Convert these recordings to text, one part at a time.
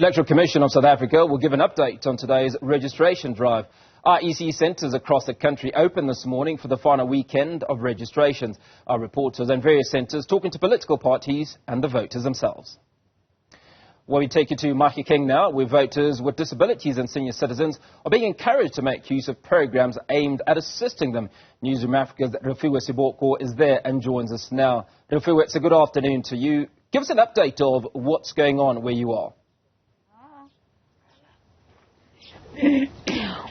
Electoral Commission of South Africa will give an update on today's registration drive. IEC centres across the country opened this morning for the final weekend of registrations. Our reporters in various centres talking to political parties and the voters themselves. Well, we take you to Mahikeng now, where voters with disabilities and senior citizens are being encouraged to make use of programs aimed at assisting them. Newzroom Afrika's Refiloe Seboko is there and joins us now. Refiloe, it's a good afternoon to you. Give us an update of what's going on where you are.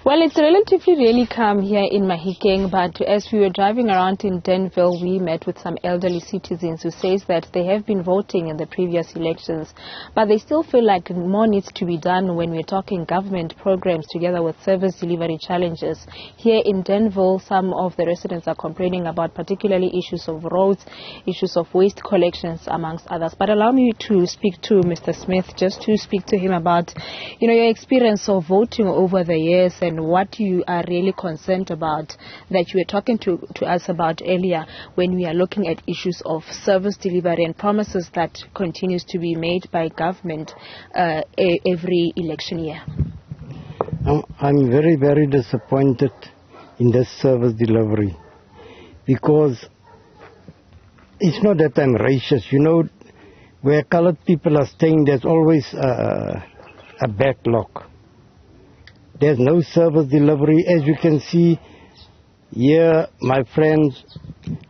Well, it's relatively really calm here in Mahikeng, but as we were driving around in Danville, we met with some elderly citizens who says that they have been voting in the previous elections, but they still feel like more needs to be done when we're talking government programs together with service delivery challenges. Here in Danville, some of the residents are complaining about particularly issues of roads, issues of waste collections, amongst others. But allow me to speak to Mr. Smith, just to speak to him about, your experience of voting over the years and what you are really concerned about, that you were talking to us about earlier when we are looking at issues of service delivery and promises that continues to be made by government every election year. I'm very, very disappointed in this service delivery because it's not that I'm racist. Where colored people are staying, there's always a backlog. There's no service delivery. As you can see here, my friends,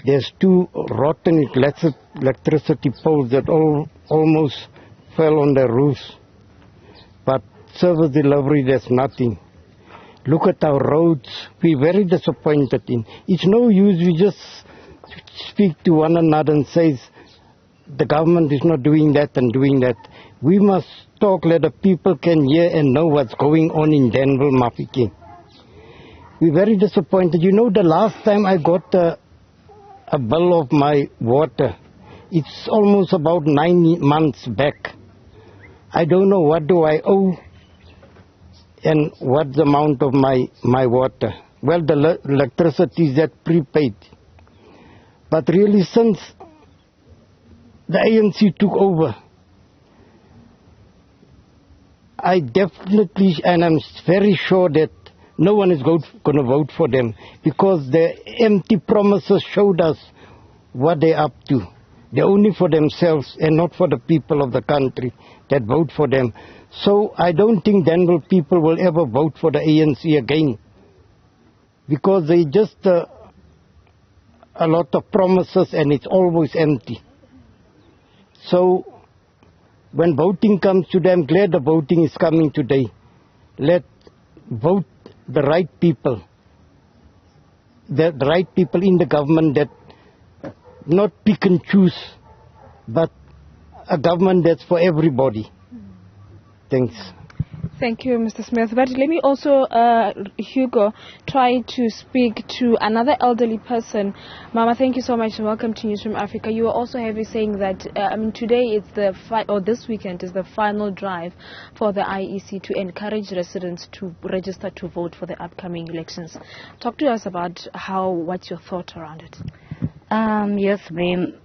there's 2 rotten electricity poles that almost fell on the roofs. But service delivery, there's nothing. Look at our roads. We're very disappointed in. It's no use we just speak to one another and say the government is not doing that and doing that. We must talk, let the people can hear and know what's going on in Danville, Mahikeng. We're very disappointed. The last time I got a bill of my water, it's almost about 9 months back. I don't know what do I owe and what's the amount of my water. Well, the electricity is that prepaid. But really, since the ANC took over, I definitely, and I'm very sure that no one is going to vote for them because their empty promises showed us what they're up to. They're only for themselves and not for the people of the country that vote for them. So I don't think Danville people will ever vote for the ANC again because they just a lot of promises and it's always empty. So when voting comes today, I'm glad the voting is coming today. Let vote the right people. The right people in the government that not pick and choose, but a government that's for everybody. Thanks. Thank you, Mr. Smith. But let me also, Hugo, try to speak to another elderly person. Mama, thank you so much and welcome to Newzroom Afrika. You were also heavy saying that, today is this weekend is the final drive for the IEC to encourage residents to register to vote for the upcoming elections. Talk to us about what's your thought around it? Yes, ma'am.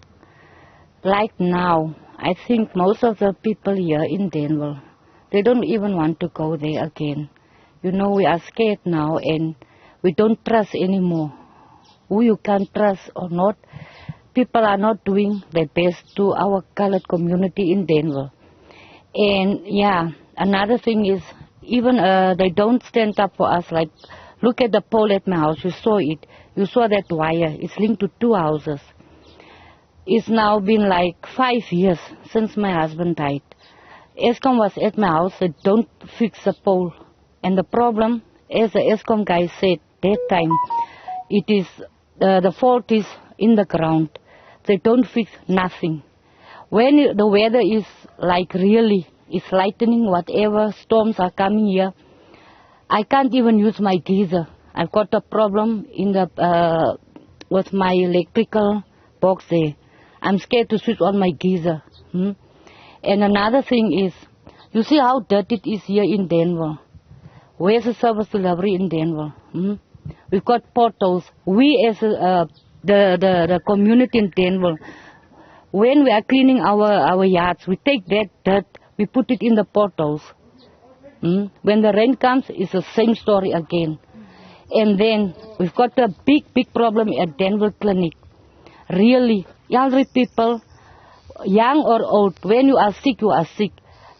Like now, I think most of the people here in Danville, they don't even want to go there again. We are scared now and we don't trust anymore. Who you can trust or not, people are not doing their best to our colored community in Danville. And yeah, another thing is, even they don't stand up for us. Like, look at the pole at my house, you saw it. You saw that wire, it's linked to 2 houses. It's now been like 5 years since my husband died. Eskom was at my house, they don't fix the pole. And the problem, as the Eskom guy said that time, it is the fault is in the ground. They don't fix nothing. When the weather is like really, it's lightning, whatever, storms are coming here, I can't even use my geyser. I've got a problem in the with my electrical box there. I'm scared to switch on my geyser. And another thing is, you see how dirty it is here in Danville. Where's the service delivery in Danville? We've got potholes. We as the community in Danville, when we are cleaning our yards, we take that dirt, We put it in the potholes. When the rain comes, it's the same story again. And then we've got a big problem at Danville Clinic. Really, elderly people, young or old, when you are sick, you are sick.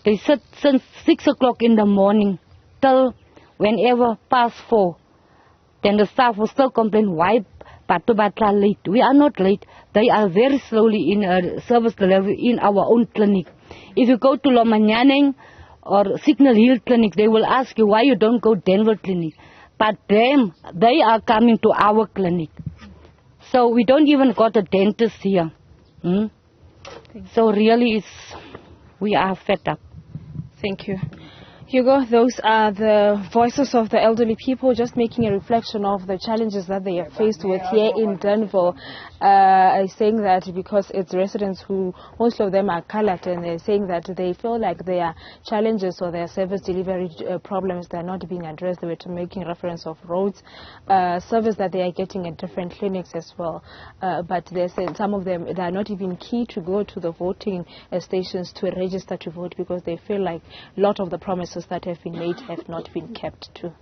They sit since 6 o'clock in the morning till whenever past 4. Then the staff will still complain, why Batla late? We are not late. They are very slowly in service delivery in our own clinic. If you go to Lomanyaneng or Signal Hill Clinic, they will ask you why you don't go Danville Clinic. But they are coming to our clinic. So we don't even got a dentist here. So really, we are fed up. Thank you. Hugo, those are the voices of the elderly people just making a reflection of the challenges that they are faced with here in Danville. Saying that because it's residents who, most of them are colored, and they're saying that they feel like their challenges or their service delivery problems, they're not being addressed. They were making reference of roads, service that they are getting at different clinics as well. But they said some of them, they are not even key to go to the voting stations to register to vote because they feel like a lot of the promises that have been made have not been kept too.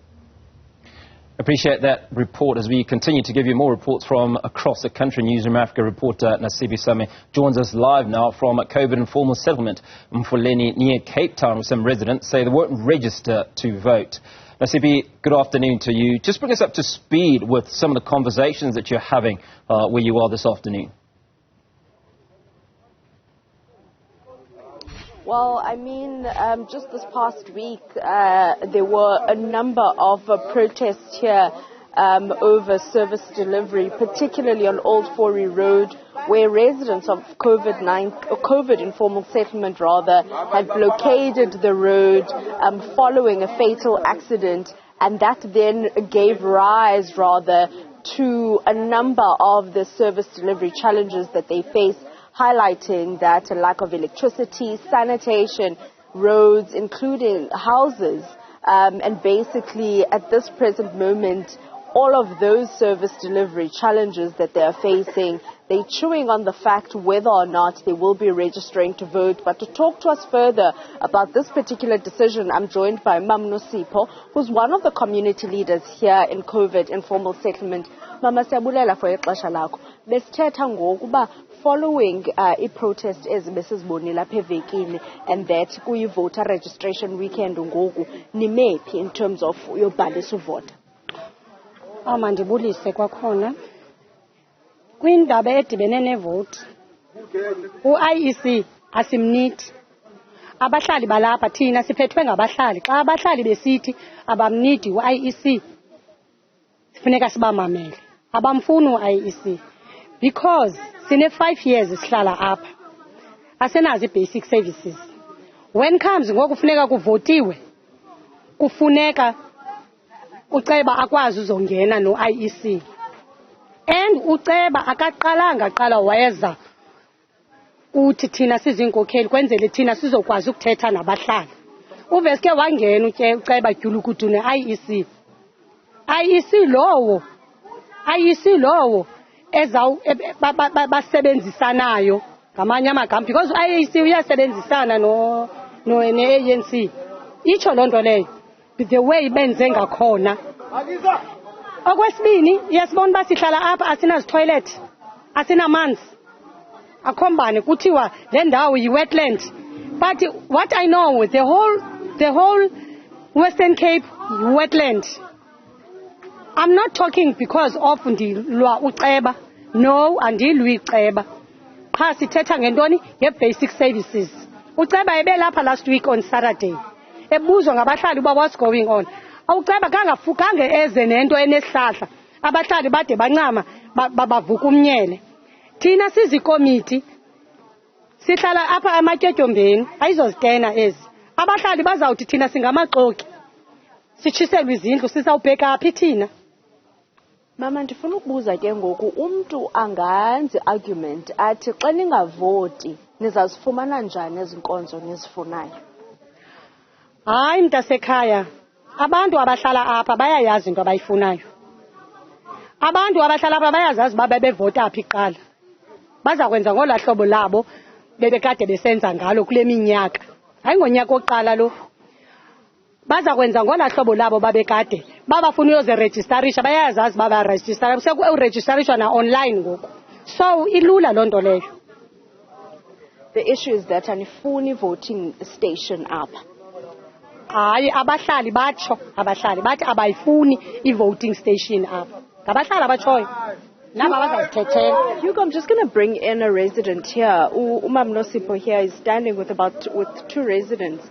Appreciate that report as we continue to give you more reports from across the country. Newzroom Afrika reporter Nasiphi joins us live now from a COVID informal settlement in Mfuleni near Cape Town, where some residents say they won't register to vote. Nasiphi, good afternoon to you. Just bring us up to speed with some of the conversations that you're having where you are this afternoon. Well, I mean, just this past week, there were a number of protests here over service delivery, particularly on Old Fourie Road, where residents of COVID informal settlement had blockaded the road following a fatal accident, and that then gave rise to a number of the service delivery challenges that they face, highlighting that a lack of electricity, sanitation, roads, including houses, and basically at this present moment, all of those service delivery challenges that they are facing, they're chewing on the fact whether or not they will be registering to vote. But to talk to us further about this particular decision, I'm joined by Mam Nasiphi, who's one of the community leaders here in COVID informal settlement. Mama, siyabulela for ixesha lakho. Besithetha ngokuba following i-protest ezibesizibonile apha evekini, and that kuyi-voter registration weekend ngoku, nimephi in terms of uyobhalisa uvota? Mandibulise kwakhona kwindaba edibene nevoti, u-IEC asimnithi. Abahlali balapha thina siphethwe ngabahlali. Xa abahlali besithi abamnidi u-IEC, sifuneka sibamamele. Abamfuni u-IEC because sine 5 years sihlala apha, asenazi basic services. When comes ngoku kufuneka kuvotiwe, kufuneka uceba akwazi uzongena no-IEC, and uceba akaqalanga qala weza uthi thina sizinkokheli kwenzele thina sizokwazi ukuthetha nabahlali. Uveske wangena uceba dyulukudu ne-IEC. IEC lowo basebenzisanayo ngamanye amagama, because IEC uyasebenzisana ne-ANC. Itsho loo nto leyo the way benze ngakhona. Okwesibini, yasibona uba sihlala apha asinazitoilet, asinamanzi, akhombane kuthiwa le ndawo yi-wetland. But what I know, the whole Western Cape wetland. I'm not talking because of ndilwa uceba. No, andilwi uceba. Qha sithetha ngentoni? Nge-basic services. Uceba ebelapha last week on Saturday. Ebuzwa ngabahlali uba what's going on. Uceba kange eze nento enesihlahla. Abahlali bade bancama bavuka umnyele. Thina sizikomiti sihlala apha amatyotyomveni, ayizozitena ezi. Abahlali bazawuthi thina singamaxoki. Sitshiselwe izindlu, sizawubheka phi thina? Mama, ndifuna ukubuza ke ngoku, umntu angenzi argument athi xa ningavoti nizazifumana njani ezinkonzo nizifunayo? Hayi mntasekhaya, abantu abahlala apha bayayazi into abayifunayo. Abantu abahlala apha bayazazi uba bebevota phi kuqala. Baza kwenza ngolaa hlobo labo bebekade besenza ngalo kule minyaka. hayi ngonyaka oqala lo baza kwenza ngola hlobo labo babekade babafuna uyoziregisterisha bayazazi baba register sekuregisterishwa na online ngoku so ilula loo nto leyo. The issue is that anifuni voting station apha. Hayi abahlali batsho abahlali bathi abayifuni i-voting station apha ngabahlali abatshoyo naba bazazithethela. Hugo, I'm just going to bring in a resident here. Umam Nasiphi here is standing with two residents.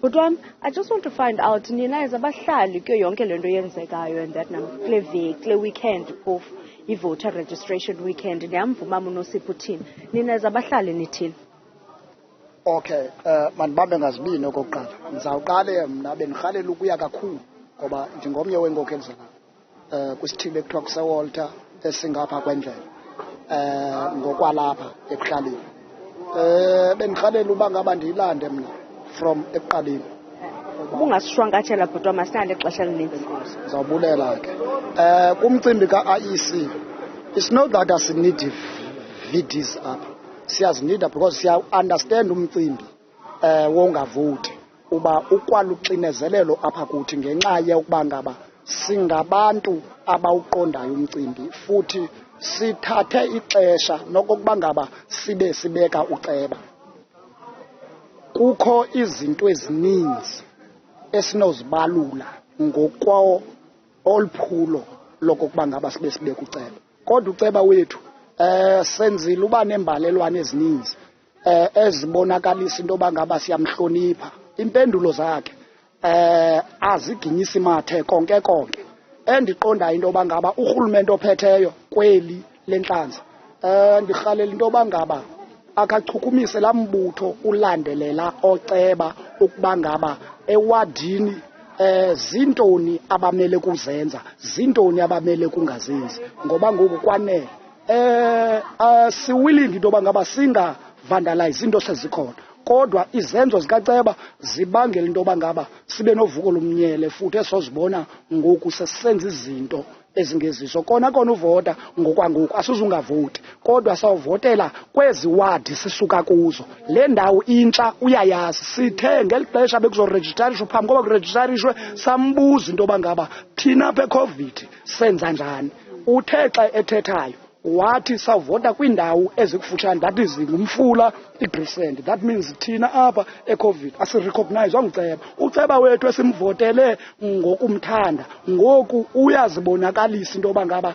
But I just want to find out, nina as abahlali kuyo yonke lento yenzekayo and that kule weekend of i-voter registration weekend niyamva umam uNasiphi uthini nina as abahlali nithini? Okay, mandibambe ngazibini okokuqala. Ngizawuqale mna benirhalela ukuya kakhulu ngoba ndingomnye weenkokheli zalapha kwisithili ekuthiwa kuseWalter esingapha kwendlela ngokwalapha ekuhlaleni. Benirhalela uba ngaba ndiyilande mna from ekuqaleni. Bungasishwankathela bhuti masinale ixesha elininzi. Ngizawubulela ke. Kumcimbi ka-IEC, it's not that asinidi VDs apha. Siyazinida because siya understand umcimbi wongavoti uba ukwaluxinezelelo apha kuthi ngenxa yokuba ngaba singabantu abawuqondayo umcimbi futhi sithathe ixesha nokokuba ngaba sibeka uceba. Kukho izinto ezininzi esinozibalula ngokwa olphulo lokokuba ngaba sibeka uceba. Kodwa uceba wethu senzile uba nembalelwane ezininzi ezibonakalisa into yoba ngaba siyamhlonipha. Impendulo zakhe aziginyisi mathe konke endiqondayo into yoba ngaba urhulumente ophetheyo kweli lenhlanzi ndirhalela into yoba ngaba akachukumise laa mbutho ulandelela oceba ukuba ngaba ewadini zintoni abamele kuzenza zintoni abamele kungazenzi ngoba ngoku kwanele siwilling into yoba ngaba singavandalize into sezikhona kodwa izenzo zikaceba zibangela into yoba ngaba sibe novuko lomnyele futhi esozibona ngoku sesisenza izinto ezingezizo kona uvota ngokwangoku asizungavoti kodwa sawuvotela kwezi wadi sisuka kuzo le ndawo intsha uyayazi sithe ngelixesha bekuzoregisterishwa phambi koba kuregisterishwe sambuza into yoba ngaba thina apha eCovid senza njani uthe xa ethethayo wathi sawuvota kwiindawo ezikufutshane that is ngumfula iGrisend that means thina apha eCovid asirecognize uceba wethu esimvotele ngokumthanda ngoku uyazibonakalisa into yoba ngaba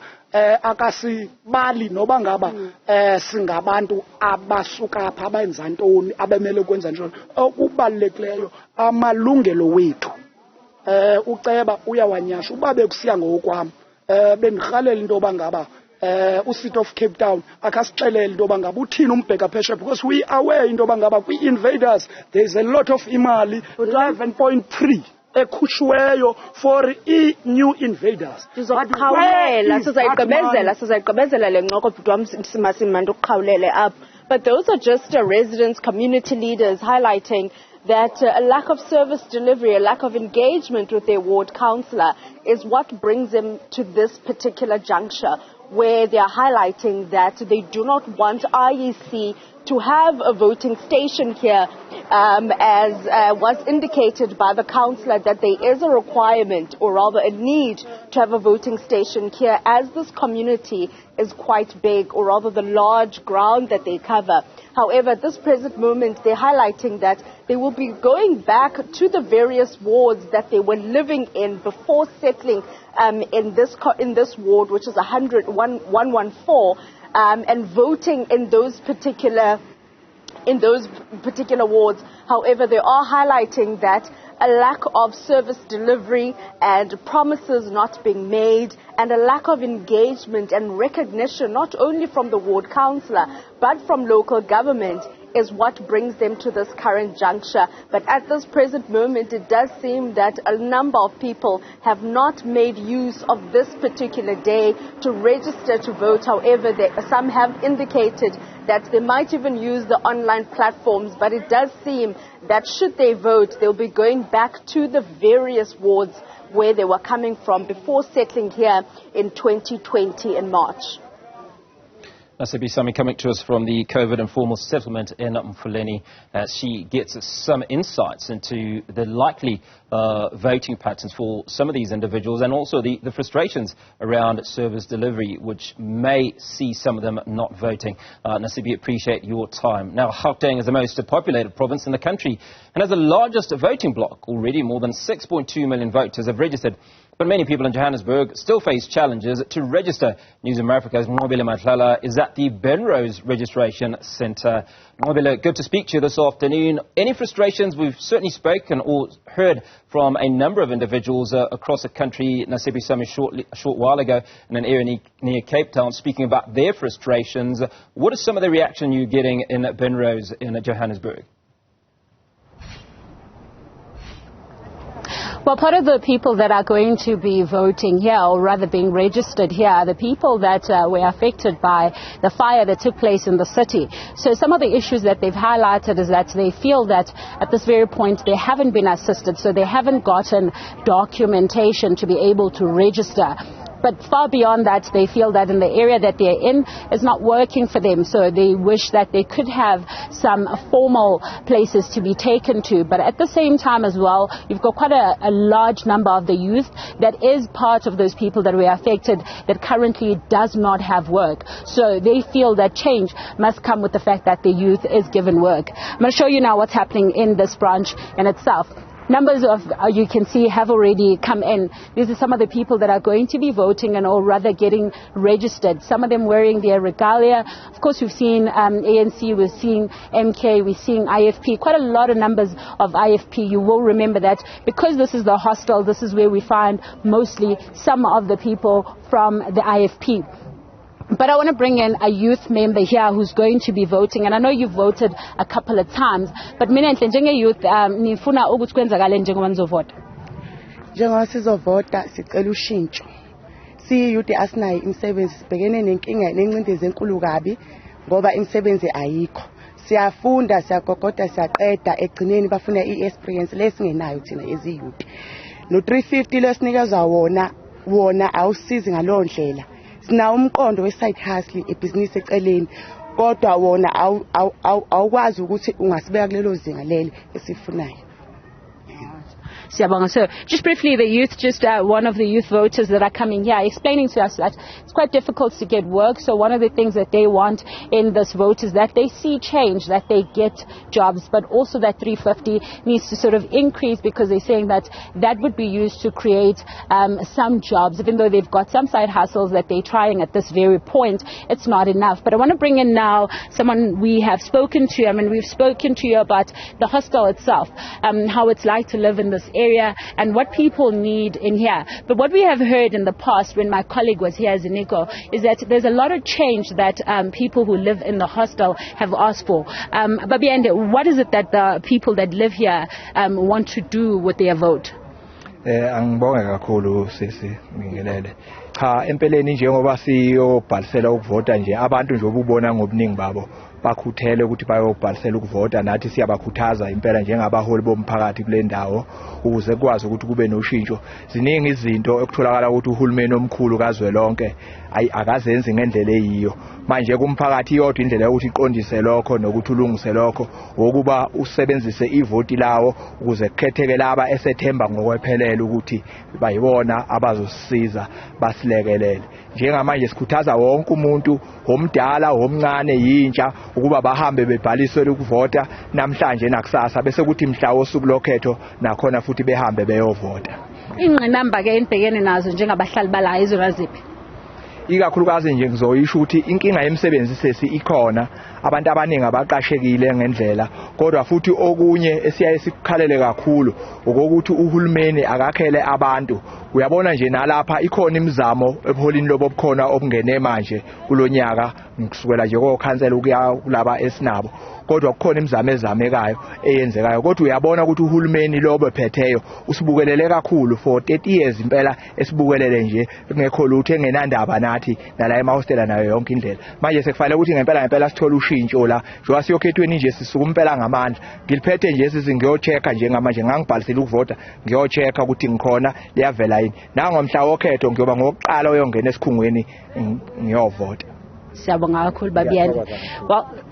akasibali noba ngaba singabantu abasuka apha abenza ntoni abemele ukwenza ntoni okubalulekileyo amalungelo wethu uceba uyawanyasha uba bekusiya ngokwam bendirhalela into yoba ngaba uCity of Cape Town akasixelele into yoba ngaba uthini umbheka phesheya because we aware into yoba ngaba kwi-invaders there is a lot of imali 11.3 ekhushweyo for i-new invaders. Sizayigqibezela le ncoko bhuti wam simasimandi ukuqhawulele apha. But those are just residents, community leaders highlighting that a lack of service delivery, a lack of engagement with their ward councillor is what brings them to this particular juncture where they are highlighting that they do not want IEC to have a voting station here, as was indicated by the councillor that there is a requirement or rather a need to have a voting station here as this community is quite big, or rather the large ground that they cover. However, at this present moment, they're highlighting that they will be going back to the various wards that they were living in before settling in this ward, which is 114, and voting in those particular wards. However, they are highlighting that a lack of service delivery and promises not being made and a lack of engagement and recognition not only from the ward councillor but from local government is what brings them to this current juncture. But at this present moment, it does seem that a number of people have not made use of this particular day to register to vote. However, some have indicated that they might even use the online platforms, but it does seem that should they vote, they'll be going back to the various wards where they were coming from before settling here in 2020 in March. Nasiphi coming to us from the COVID informal settlement in Mfuleni. She gets some insights into the likely voting patterns for some of these individuals and also the frustrations around service delivery, which may see some of them not voting. Nasiphi, appreciate your time. Now, Gauteng is the most populated province in the country and has the largest voting bloc. Already more than 6.2 million voters have registered. But many people in Johannesburg still face challenges to register. Newzroom Afrika's Nqobile Madlala is at the Benrose Registration Centre. Nqobile, good to speak to you this afternoon. Any frustrations? We've certainly spoken or heard from a number of individuals across the country. Nasiphi a short while ago in an area near Cape Town speaking about their frustrations. What is some of the reaction you're getting in Benrose in Johannesburg? Well, part of the people that are going to be voting here, or rather being registered here, are the people that were affected by the fire that took place in the city. So some of the issues that they've highlighted is that they feel that at this very point they haven't been assisted, so they haven't gotten documentation to be able to register. But far beyond that, they feel that in the area that they're in is not working for them. So they wish that they could have some formal places to be taken to. But at the same time as well, you've got quite a large number of the youth that is part of those people that were affected that currently does not have work. So they feel that change must come with the fact that the youth is given work. I'm going to show you now what's happening in this branch in itself. Numbers of, you can see, have already come in. These are some of the people that are going to be voting and or rather getting registered. Some of them wearing their regalia. Of course, we've seen ANC, we're seeing MK, we're seeing IFP. Quite a lot of numbers of IFP. You will remember that because this is the hostel, this is where we find mostly some of the people from the IFP. But I want to bring in a youth member here who's going to be voting, and I know you've voted a couple of times, but mina njenge youth nifuna ukuthi kwenzakale njengoba nizovota. Njengoba sizovota sicela ushintsho. Siyiyouth asinayo imisebenzi sibhekene nenkinga nencindezi enkulu kabi ngoba imisebenzi ayikho. Siyafunda, siyagogoda, siyaqeda, egcineni bafuna i-experience lesingenayo thina eziyouth. No 350 lesinikeza wona awusizi ngalowo ndlela. Sina umqondo we-side hustle ebhizinisi eceleni kodwa wona awukwazi ukuthi ungasibeka kulelo zinga leli esifunayo. So just briefly, the youth, one of the youth voters that are coming here, explaining to us that it's quite difficult to get work. So one of the things that they want in this vote is that they see change, that they get jobs, but also that 350 needs to sort of increase because they're saying that that would be used to create some jobs, even though they've got some side hustles that they're trying at this very point. It's not enough. But I want to bring in now someone we have spoken to. I mean, we've spoken to you about the hostel itself, how it's like to live in this area and what people need in here. But what we have heard in the past when my colleague was here, Ziniko, is that there's a lot of change that people who live in the hostel have asked for. Babiende, what is it that the people that live here want to do with their vote? Angibonge kakhulu sisi ngingelele. Cha empeleni njengoba siyobhalisela ukuvota nje abantu nje obubona ngobuningi babo bakhuthele ukuthi bayobhalisela ukuvota nathi siyabakhuthaza impela njengabaholi bomphakathi kule ndawo ukuze kwazi ukuthi kube noshintsho. Ziningi izinto ekutholakala ukuthi uhulumeni omkhulu kazwelonke akazenzi ngendlela eyiyo. Manje kumphakathi yodwa indlela ukuthi iqondise lokho nokuthi ulungise lokho ukuba usebenzise ivoti lawo ukuze kukhetheke laba esethemba ngokwephelele ukuthi bayibona abazosisiza basilekelele. Njengamanje sikhuthaza wonke umuntu omdala omncane yintsha ukuba bahambe bebhaliswe ukuvota namhlanje nakusasa bese kuthi mhla wosuku lokhetho nakhona futhi behambe beyovota. Ingqinamba ke enibhekene nazo njengabahlali bala izona ziphi? Ikakhulukazi nje ngizoyisho ukuthi inkinga yemisebenzi sesi ikhona, abantu abaningi abaqashekile ngendlela, kodwa futhi okunye esiyaye sikukhalele kakhulu ukuthi uhulumeni akakhele abantu. Uyabona nje nalapha ikhona imizamo ebuholini lobo bukhona obungene manje kulonyaka ngikusukela nje kokhansela ukuya kulaba esinabo, kodwa kukhona imizamo ezamekayo eyenzekayo. Kodwa uyabona ukuthi uhulumeni lobo phetheyo usibukelele kakhulu for 30 years impela esibukelele nje ngekho lutho engenandaba nathi nala emahostela nayo yonke indlela. Manje sekufanele ukuthi ngempela sithola ushintsho la njengoba siyokhethweni nje sisuka impela ngamandla. Ngiliphethe nje sizingiyochecka njengamanje ngangibhalisela ukuvota ngiyochecka ukuthi ngikhona liyavela yini. Nangomhla wokhetho ngiyoba ngokuqala oyongena esikhungweni ngiyovota. Siyabonga kakhulu, Babiyane. Well,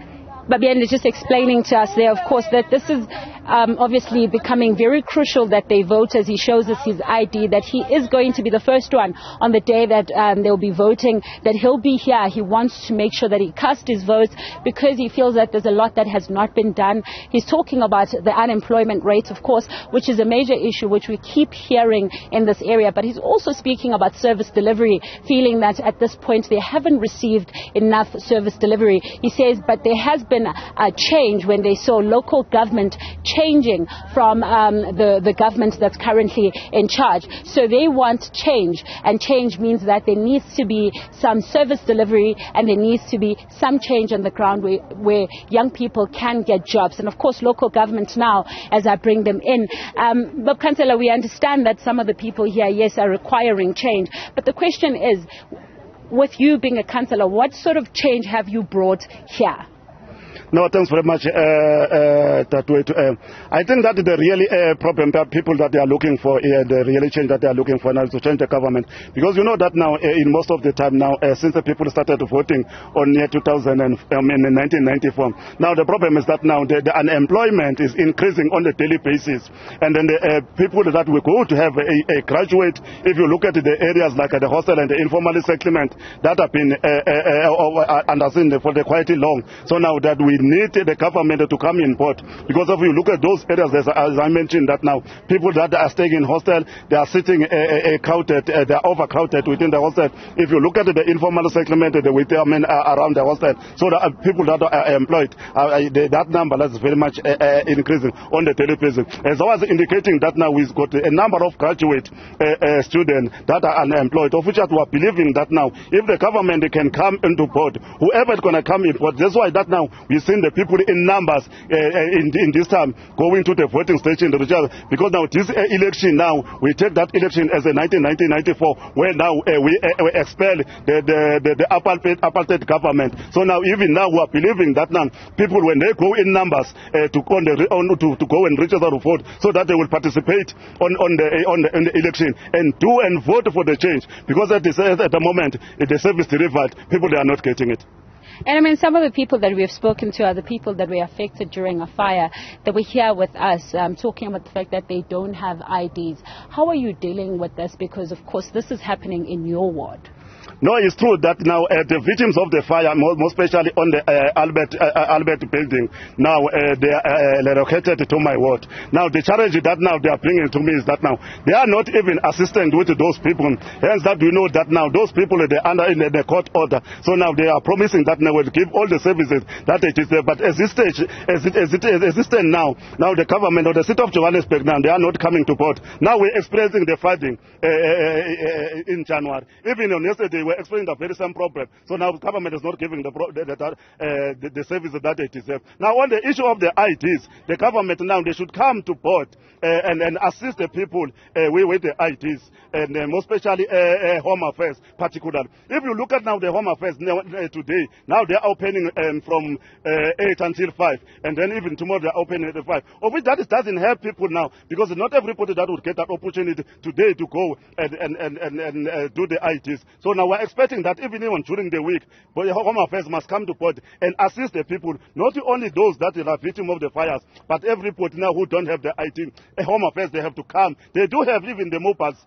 Babiyane is just explaining to us there, of course, that this is obviously becoming very crucial that they vote, as he shows us his ID, that he is going to be the first one on the day that they'll be voting, that he'll be here. He wants to make sure that he casts his votes because he feels that there's a lot that has not been done. He's talking about the unemployment rate, of course, which is a major issue which we keep hearing in this area. But he's also speaking about service delivery, feeling that at this point they haven't received enough service delivery. He says, but there has been a change when they saw local government changing from the government that's currently in charge. So they want change, and change means that there needs to be some service delivery and there needs to be some change on the ground where young people can get jobs. And of course local government now, as I bring them in. But Councillor, we understand that some of the people here, yes, are requiring change. But the question is, with you being a councillor, what sort of change have you brought here? No, thanks very much. I think that the really problem that people that they are looking for, the really change that they are looking for now is to change the government. Because you know that now, in most of the time now, since the people started voting on year 2000 and in 1994, now the problem is that now the unemployment is increasing on a daily basis. And then the people that we go to have a graduate, if you look at the areas like the hostel and the informal settlement that have been underseen for quite long. So now that we need the government to come in board, because if you look at those areas, as I mentioned, that now people that are staying in hostel, they are sitting crowded, they are overcrowded within the hostel. If you look at the informal settlement, with around the hostel, so the people that are employed, that number is very much increasing on the daily basis. As I was indicating that now we've got a number of graduate students that are unemployed, of which we are believing that now if the government can come into board, whoever is going to come in board, that's why that now we see the people in numbers in this time going to the voting station, because now this election now, we take that election as a 1994, where now we expel the apartheid government. So now even now we are believing that now people, when they go in numbers to go and register to vote, so that they will participate on the election and do and vote for the change, because at the moment the service delivered, people they are not getting it. And I mean, some of the people that we have spoken to are the people that were affected during a fire that were here with us, talking about the fact that they don't have IDs. How are you dealing with this? Because, of course, this is happening in your ward. No, it's true that now the victims of the fire, most especially on the Albert building, now they are relocated to my ward. Now the challenge that now they are bringing to me is that now they are not even assistant with those people. Hence that we know that now those people they are under in the court order. So now they are promising that they will give all the services that it is there. But as it stand now the government or the city of Johannesburg now, they are not coming to board. Now we're experiencing the flooding in January. Even on yesterday we were explaining the very same problem. So now the government is not giving the service that it deserves. Now on the issue of the IDs, the government now they should come to board and assist the people with the IDs, and most especially Home Affairs particularly. If you look at now the Home Affairs today, now they are opening from 8 until 5, and then even tomorrow they are opening at 5. Of which that doesn't help people now, because not everybody that would get that opportunity today to go and do the IDs. So now we're expecting that even during the week, but the Home Affairs must come to board and assist the people, not only those that are victims of the fires, but everybody now who don't have the ID. Home Affairs, they have to come. They do have even the mobiles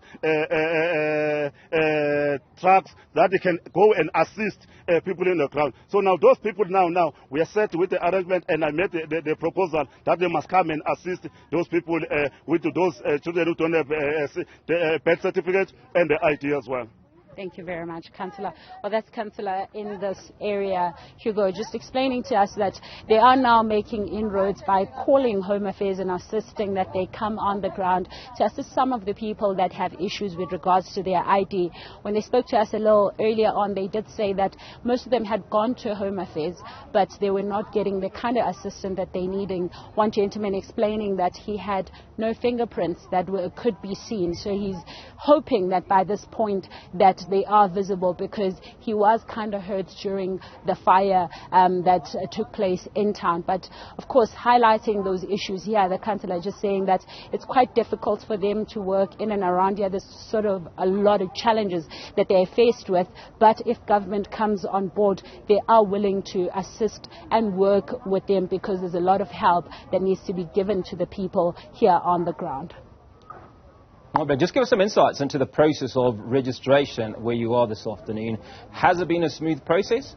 trucks that they can go and assist people in the ground. So now those people now we are set with the arrangement, and I made the proposal that they must come and assist those people with those children who don't have the birth certificate and the ID as well. Thank you very much, Councillor. Well, that's Councillor in this area, Hugo, just explaining to us that they are now making inroads by calling Home Affairs and assisting that they come on the ground to assist some of the people that have issues with regards to their ID. When they spoke to us a little earlier on, they did say that most of them had gone to Home Affairs, but they were not getting the kind of assistance that they needed. One gentleman explaining that he had no fingerprints that could be seen. So he's hoping that by this point that they are visible because he was kind of hurt during the fire that took place in town. But of course, highlighting those issues here, the councillor just saying that it's quite difficult for them to work in and around here. There's sort of a lot of challenges that they're faced with, but if government comes on board, they are willing to assist and work with them because there's a lot of help that needs to be given to the people here on the ground. But just give us some insights into the process of registration where you are this afternoon. Has it been a smooth process?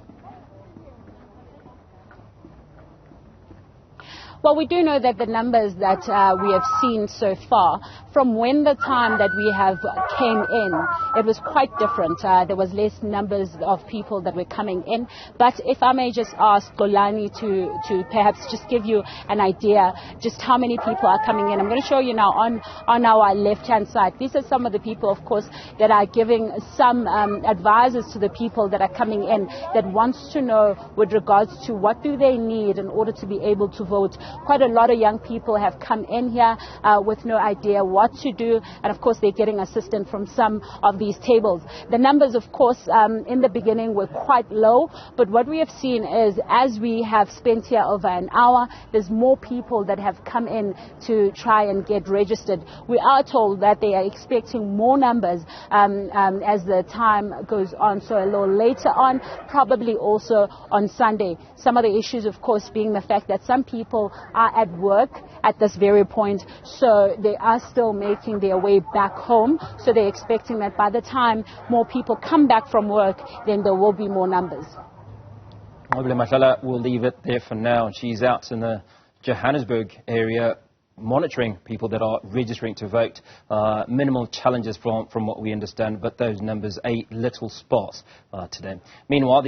Well, we do know that the numbers that we have seen so far, from when the time that we have came in, it was quite different. There was less numbers of people that were coming in. But if I may just ask Golani to perhaps just give you an idea just how many people are coming in. I'm going to show you now on our left-hand side. These are some of the people, of course, that are giving some advices to the people that are coming in that wants to know with regards to what do they need in order to be able to vote. Quite a lot of young people have come in here with no idea what to do, and of course they're getting assistance from some of these tables. The numbers, of course, in the beginning were quite low, but what we have seen is as we have spent here over an hour, there's more people that have come in to try and get registered. We are told that they are expecting more numbers as the time goes on, so a little later on, probably also on Sunday. Some of the issues, of course, being the fact that some people are at work at this very point, so they are still making their way back home, so they're expecting that by the time more people come back from work, then there will be more numbers. Madlala, we'll leave it there for now. She's out in the Johannesburg area monitoring people that are registering to vote. Minimal challenges from what we understand, but those numbers a little sparse today. Meanwhile,